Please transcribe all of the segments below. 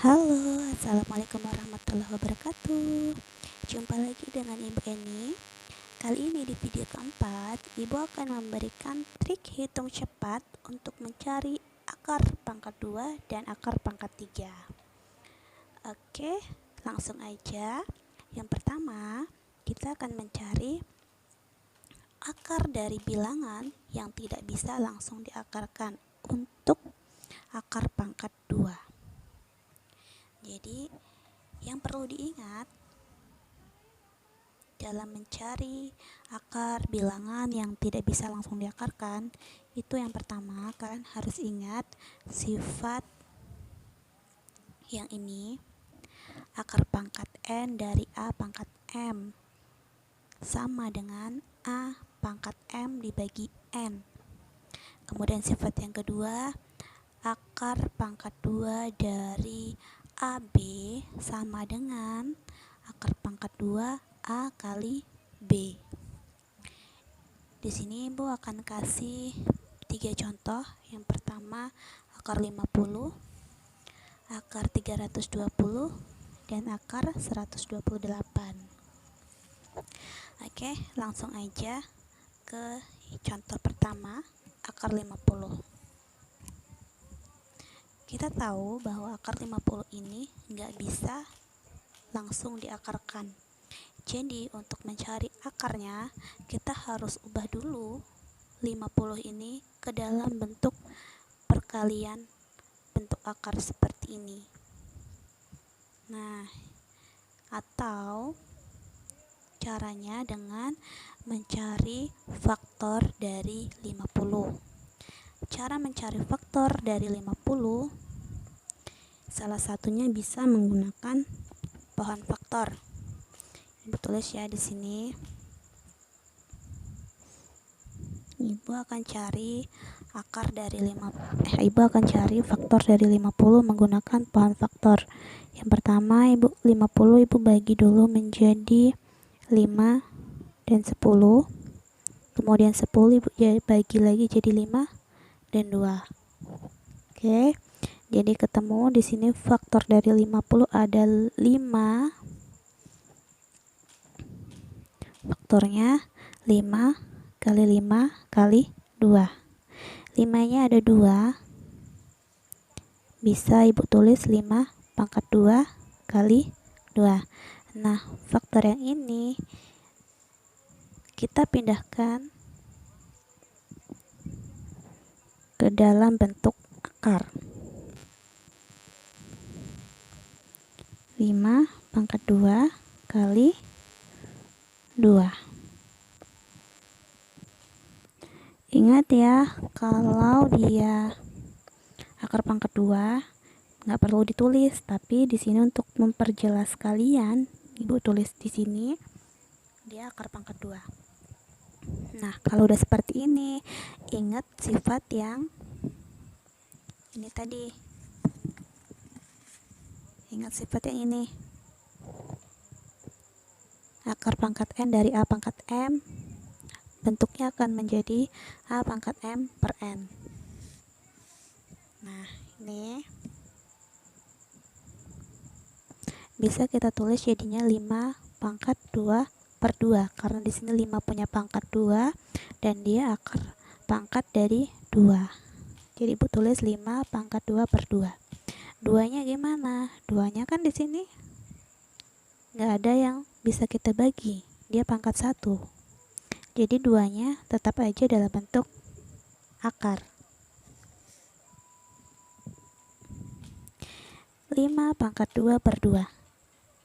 Halo, assalamualaikum warahmatullahi wabarakatuh. Jumpa lagi dengan Ibu Eni. Kali ini di video keempat, Ibu akan memberikan trik hitung cepat untuk mencari akar pangkat 2 dan akar pangkat 3. Oke, langsung aja. Yang pertama, kita akan mencari akar dari bilangan yang tidak bisa langsung diakarkan untuk akar pangkat 2. Jadi, yang perlu diingat dalam mencari akar bilangan yang tidak bisa langsung diakarkan, itu yang pertama, kalian harus ingat sifat yang ini, akar pangkat N dari A pangkat M sama dengan A pangkat M dibagi N. Kemudian sifat yang kedua, akar pangkat 2 dari AB sama dengan akar pangkat 2 A kali B. Di sini Ibu akan kasih 3 contoh. Yang pertama, akar 50, akar 320, dan akar 128. Oke, langsung aja ke contoh pertama, akar 50. Kita tahu bahwa akar 50 ini nggak bisa langsung diakarkan. Jadi untuk mencari akarnya, kita harus ubah dulu 50 ini ke dalam bentuk perkalian bentuk akar seperti ini. Nah, atau caranya dengan mencari faktor dari 50. Cara mencari faktor dari 50 salah satunya bisa menggunakan pohon faktor. Ibu tulis ya di sini. Ibu akan cari faktor dari 50 menggunakan pohon faktor. Yang pertama, 50 Ibu bagi dulu menjadi 5 dan 10. Kemudian 10 Ibu bagi lagi jadi 5 dan 2. Oke. Jadi ketemu di sini faktor dari 50 ada 5. Faktornya 5 kali 5 kali 2. 5-nya ada 2. Bisa Ibu tulis 5 pangkat 2 kali 2. Nah, faktor yang ini kita pindahkan ke dalam bentuk akar. 5 pangkat 2 kali 2. Ingat ya, kalau dia akar pangkat 2 nggak perlu ditulis, tapi di sini untuk memperjelas kalian, Ibu tulis di sini dia akar pangkat 2. Nah, kalau udah seperti ini, ingat sifat yang ini tadi. Ingat sifat yang ini. Akar pangkat N dari A pangkat M, bentuknya akan menjadi A pangkat M per N. Nah, ini bisa kita tulis jadinya 5 pangkat 2 per 2, karena di sini 5 punya pangkat 2 dan dia akar pangkat dari 2. Jadi Ibu tulis 5 pangkat 2 per 2. 2-nya gimana? 2-nya kan di sini nggak ada yang bisa kita bagi, dia pangkat 1. Jadi 2-nya tetap aja dalam bentuk akar. 5 pangkat 2 per 2.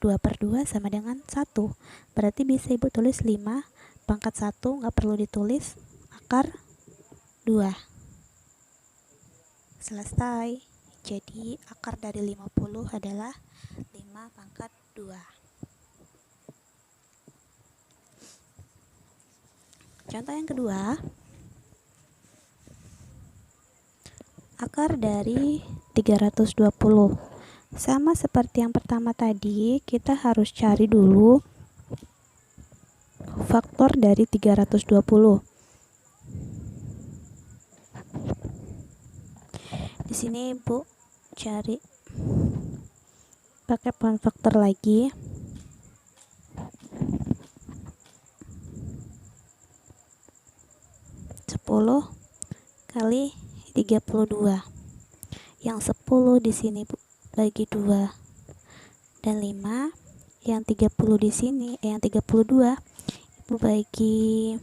2 per 2 sama dengan 1. Berarti bisa Ibu tulis 5 pangkat 1, nggak perlu ditulis, akar 2. Selesai. Jadi akar dari 50 adalah 5 pangkat 2. Contoh yang kedua, akar dari 320. Sama seperti yang pertama tadi, kita harus cari dulu faktor dari 320. Di sini Ibu cari pakai poin faktor lagi. 10 kali 32. Yang 10 di sini bagi 2 dan 5. Yang 30 di sini, yang 32 Ibu bagi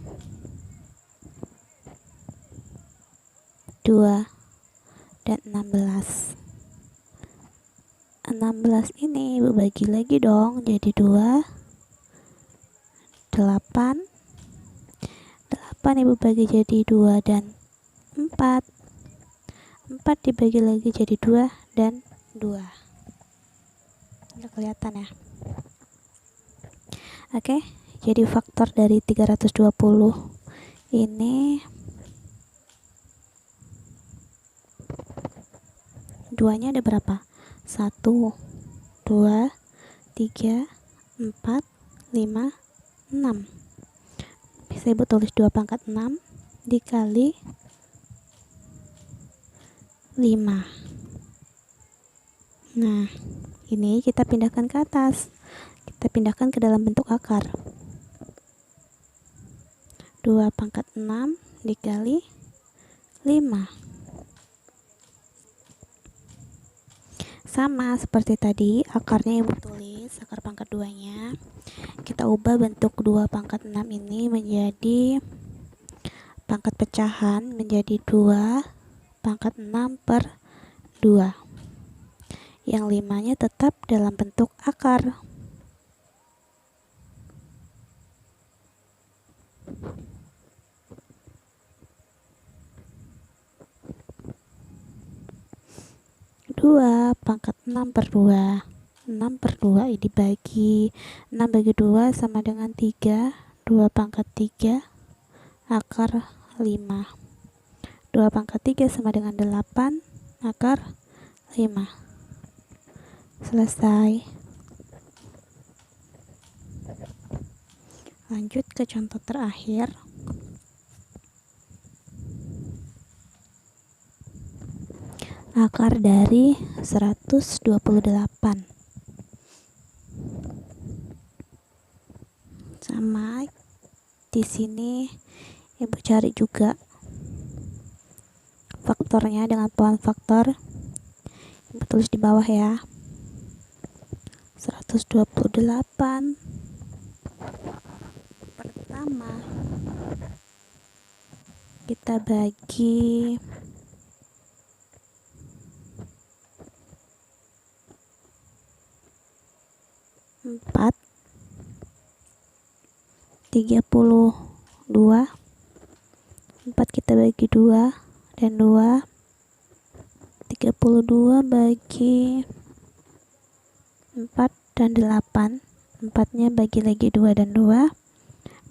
2 dan 16. 16 ini Ibu bagi lagi dong jadi 2, 8. 8 Ibu bagi jadi 2 dan 4. 4 dibagi lagi jadi 2 dan 2. Udah kelihatan ya? Oke, jadi faktor dari 320 ini 2-nya ada berapa? 1, 2, 3, 4, 5, 6. Bisa Ibu tulis 2 pangkat 6 dikali 5. Nah, ini kita pindahkan ke atas. Kita pindahkan ke dalam bentuk akar. 2 pangkat 6 dikali 5. Sama seperti tadi, akarnya Ibu tulis, akar pangkat 2-nya. Kita ubah bentuk 2 pangkat 6 ini menjadi pangkat pecahan, menjadi 2 pangkat 6 per 2. Yang 5-nya tetap dalam bentuk akar. Dua pangkat 6 per 2. 6 per 2 dibagi 6 bagi 2 sama dengan 3. 2 pangkat 3 akar 5. 2 pangkat 3 sama dengan 8 akar 5. Selesai. Lanjut ke contoh terakhir. Akar dari 128. Sama di sini Ibu cari juga faktornya dengan poin faktor. Ibu tulis di bawah ya. 128 pertama kita bagi 4. 32. 4 kita bagi 2 dan 2. 32 bagi 4 dan 8. 4-nya bagi lagi 2 dan 2.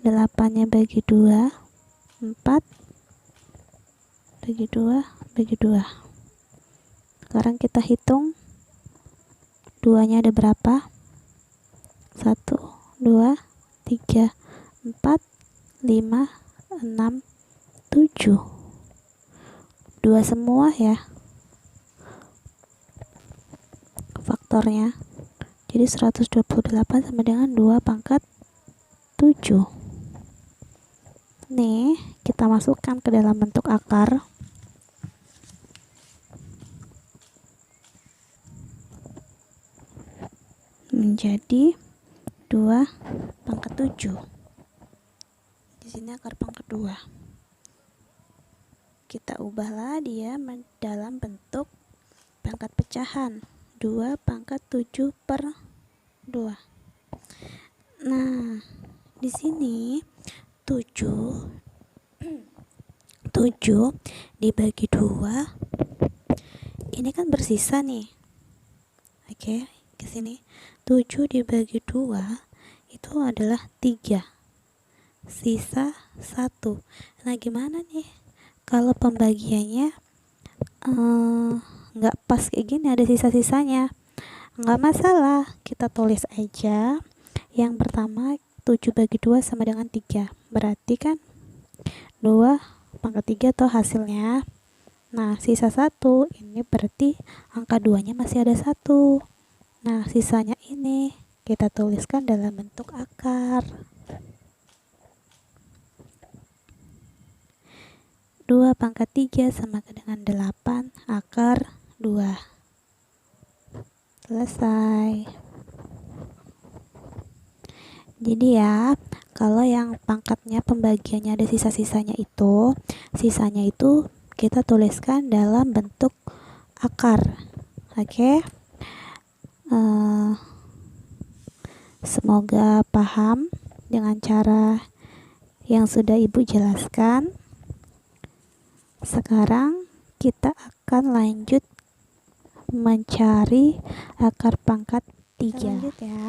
8-nya bagi 2. 4 bagi 2 bagi 2. Sekarang kita hitung 2-nya ada berapa? 1, 2, 3, 4, 5, 6, 7. 2 semua ya faktornya. Jadi 128 sama dengan 2 pangkat 7. Nih, kita masukkan ke dalam bentuk akar. Menjadi 2 pangkat 7. Di sini akar pangkat 2. Kita ubahlah dia dalam bentuk pangkat pecahan. 2 pangkat 7 per 2. Nah, di sini 7 dibagi 2. Ini kan bersisa nih. Oke, ke sini. 7 dibagi 2 itu adalah 3. Sisa 1. Nah, gimana nih kalau pembagiannya nggak pas kayak gini, ada sisa-sisanya? Nggak masalah, kita tulis aja. Yang pertama 7 bagi 2 sama dengan 3. Berarti kan 2 pangkat 3 tuh hasilnya. Nah, sisa 1 ini berarti angka 2-nya masih ada 1. Nah, sisanya ini kita tuliskan dalam bentuk akar. 2 pangkat 3 sama dengan 8 akar 2. Selesai. Jadi ya, kalau yang pangkatnya pembagiannya ada sisa-sisanya itu, sisanya itu kita tuliskan dalam bentuk akar. Oke. Semoga paham dengan cara yang sudah Ibu jelaskan. Sekarang kita akan lanjut mencari akar pangkat 3. Lanjut ya.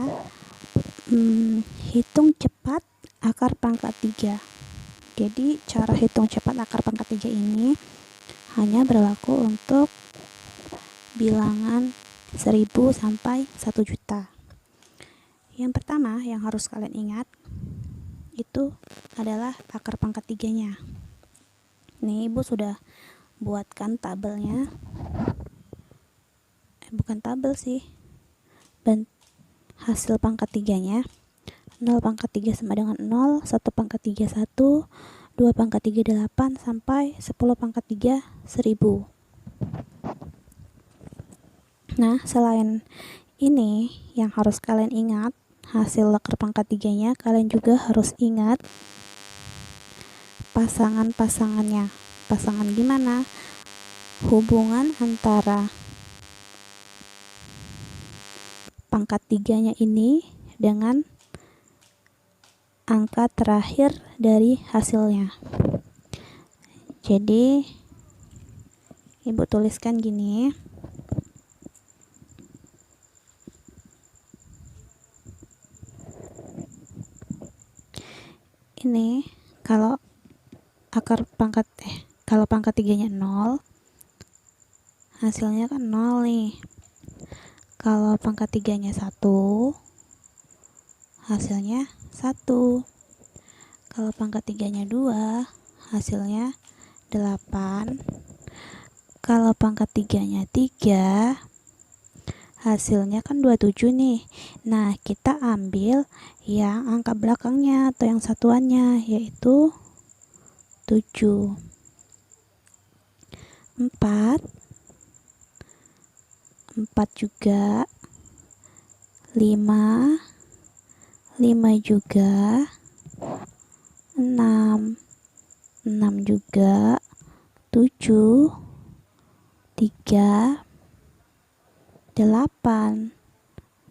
Hitung cepat akar pangkat 3. Jadi cara hitung cepat akar pangkat 3 ini hanya berlaku untuk bilangan 1000 sampai 1 juta. Yang pertama yang harus kalian ingat itu adalah akar pangkat 3-nya. Nih, Ibu sudah buatkan tabelnya. Bukan tabel sih. Hasil pangkat 3-nya. 0 pangkat 3 sama dengan 0, 1 pangkat 3 1, 2 pangkat 3 8 sampai 10 pangkat 3 1000. Nah, selain ini yang harus kalian ingat hasil akar pangkat 3-nya, kalian juga harus ingat pasangan-pasangannya. Pasangan gimana? Hubungan antara pangkat 3-nya ini dengan angka terakhir dari hasilnya. Jadi Ibu tuliskan gini. Ini kalau pangkat 3-nya 0, hasilnya kan 0 nih. Kalau pangkat 3-nya 1, hasilnya 1. Kalau pangkat 3-nya 2, hasilnya 8. Kalau pangkat 3-nya 3, hasilnya kan 27 nih. Nah, kita ambil yang angka belakangnya atau yang satuannya, yaitu 7. 4 juga, 5 juga, 6 juga, 7, 3, 8,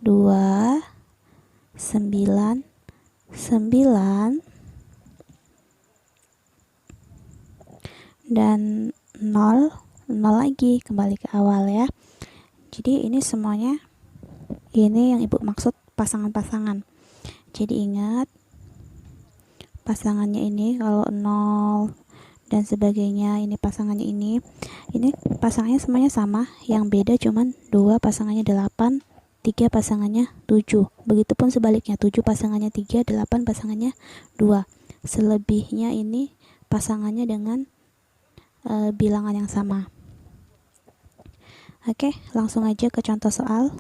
2, 9, 9, dan 0 lagi, kembali ke awal ya. Jadi ini semuanya, ini yang Ibu maksud pasangan-pasangan. Jadi ingat, pasangannya ini kalau 0 dan sebagainya, ini pasangannya ini pasangannya semuanya sama, yang beda cuman 2 pasangannya 8, 3 pasangannya 7. Begitupun sebaliknya, 7 pasangannya 3, 8 pasangannya 2. Selebihnya ini pasangannya dengan bilangan yang sama. Oke, langsung aja ke contoh soal.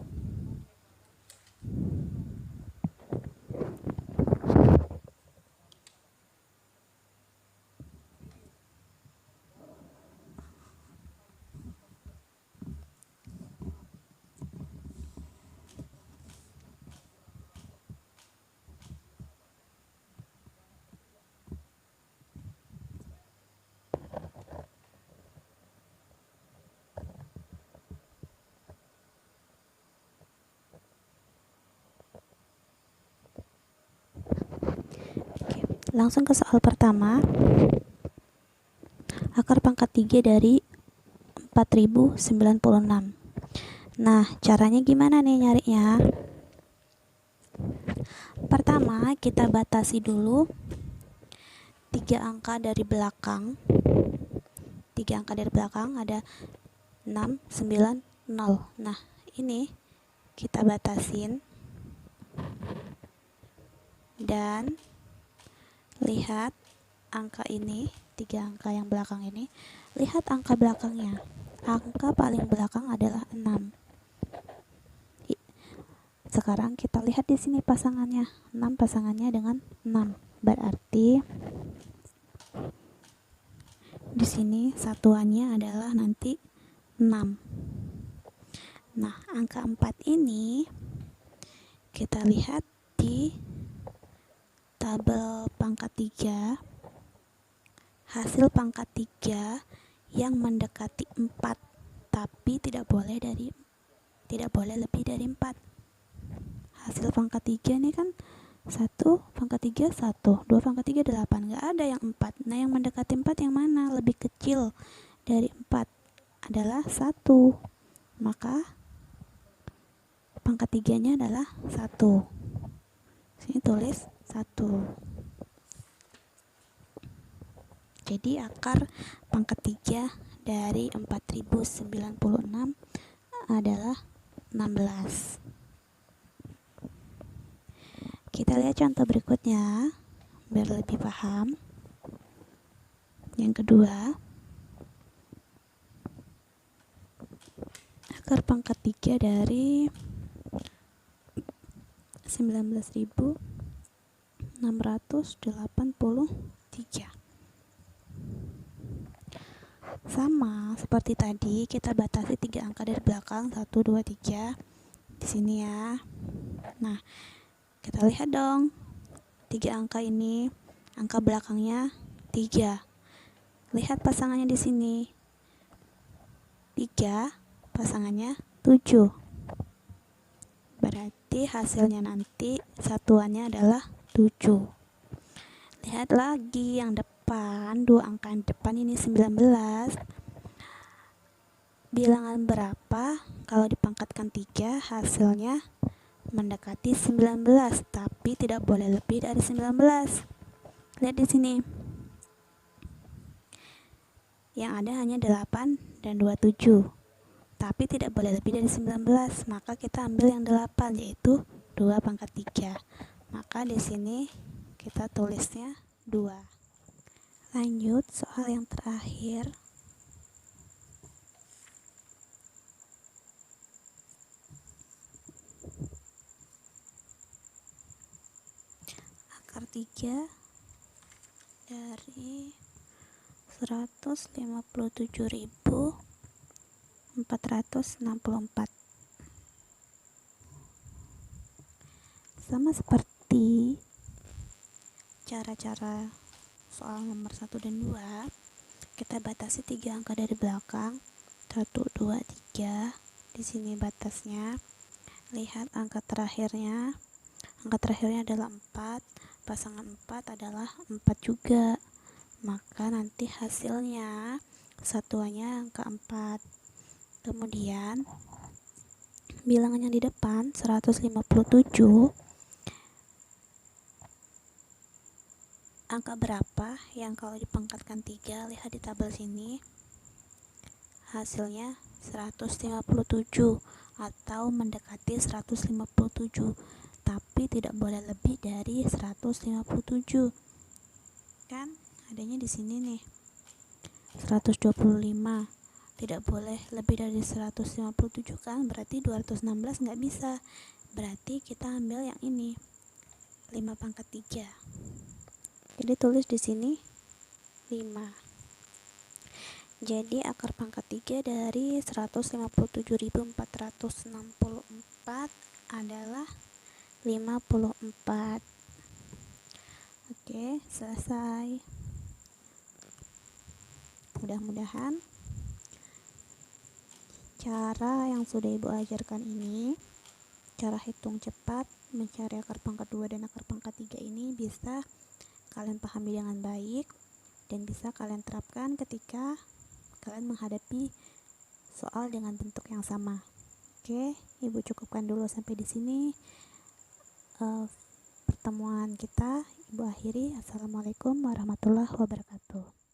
Langsung ke soal pertama. Akar pangkat 3 dari 4096. Nah, caranya gimana nih nyarinya? Pertama, kita batasi dulu 3 angka dari belakang. 3 angka dari belakang ada 6, 9, 0. Nah, ini kita batasin. Dan lihat angka ini, 3 angka yang belakang ini, lihat angka belakangnya. Angka paling belakang adalah 6. Sekarang kita lihat di sini pasangannya. 6 pasangannya dengan 6. Berarti di sini satuannya adalah nanti 6. Nah, angka 4 ini kita lihat di tabel pangkat 3. Hasil pangkat 3 yang mendekati 4, tapi tidak boleh lebih dari 4. Hasil pangkat 3 ini kan 1 pangkat 3 1, 2 pangkat 3 8, nggak ada yang 4. Nah, yang mendekati 4 yang mana? Lebih kecil dari 4 adalah 1, maka pangkat 3 nya adalah 1. Sini tulis 1. Jadi akar pangkat 3 dari 4096 adalah 16. Kita lihat contoh berikutnya biar lebih paham. Yang kedua, akar pangkat 3 dari 19.683. Sama seperti tadi, kita batasi 3 angka dari belakang, 1, 2, 3 di sini ya. Nah, kita lihat dong, 3 angka ini, angka belakangnya 3. Lihat pasangannya di sini. 3 pasangannya 7. Berarti hasilnya nanti satuannya adalah 7. Lihat lagi yang depan, 2 angka yang depan ini 19. Bilangan berapa kalau dipangkatkan 3 hasilnya mendekati 19, tapi tidak boleh lebih dari 19. Lihat di sini. Yang ada hanya 8 dan 27. Tapi tidak boleh lebih dari 19, maka kita ambil yang 8, yaitu 2 pangkat 3. Maka di sini kita tulisnya 2. Lanjut soal yang terakhir. Akar 3 dari 157.464. Sama seperti cara-cara soal nomor 1 dan 2, kita batasi 3 angka dari belakang, 1, 2, 3. Di sini batasnya. Lihat angka terakhirnya. Angka terakhirnya adalah 4. Pasangan 4 adalah 4 juga. Maka nanti hasilnya satuannya angka 4. Kemudian bilangan yang di depan 157. Angka berapa yang kalau dipangkatkan 3? Lihat di tabel sini. Hasilnya 157 atau mendekati 157, tapi tidak boleh lebih dari 157. Kan adanya di sini nih. 125. Tidak boleh lebih dari 157 kan? Berarti 216 nggak bisa. Berarti kita ambil yang ini. 5 pangkat 3. Jadi tulis di sini 5. Jadi akar pangkat 3 dari 157.464 adalah 54. Oke, selesai. Mudah-mudahan cara yang sudah Ibu ajarkan ini, cara hitung cepat mencari akar pangkat 2 dan akar pangkat 3 ini bisa kalian pahami dengan baik dan bisa kalian terapkan ketika kalian menghadapi soal dengan bentuk yang sama. Oke, Ibu cukupkan dulu sampai di sini. Pertemuan kita Ibu akhiri. Assalamualaikum warahmatullahi wabarakatuh.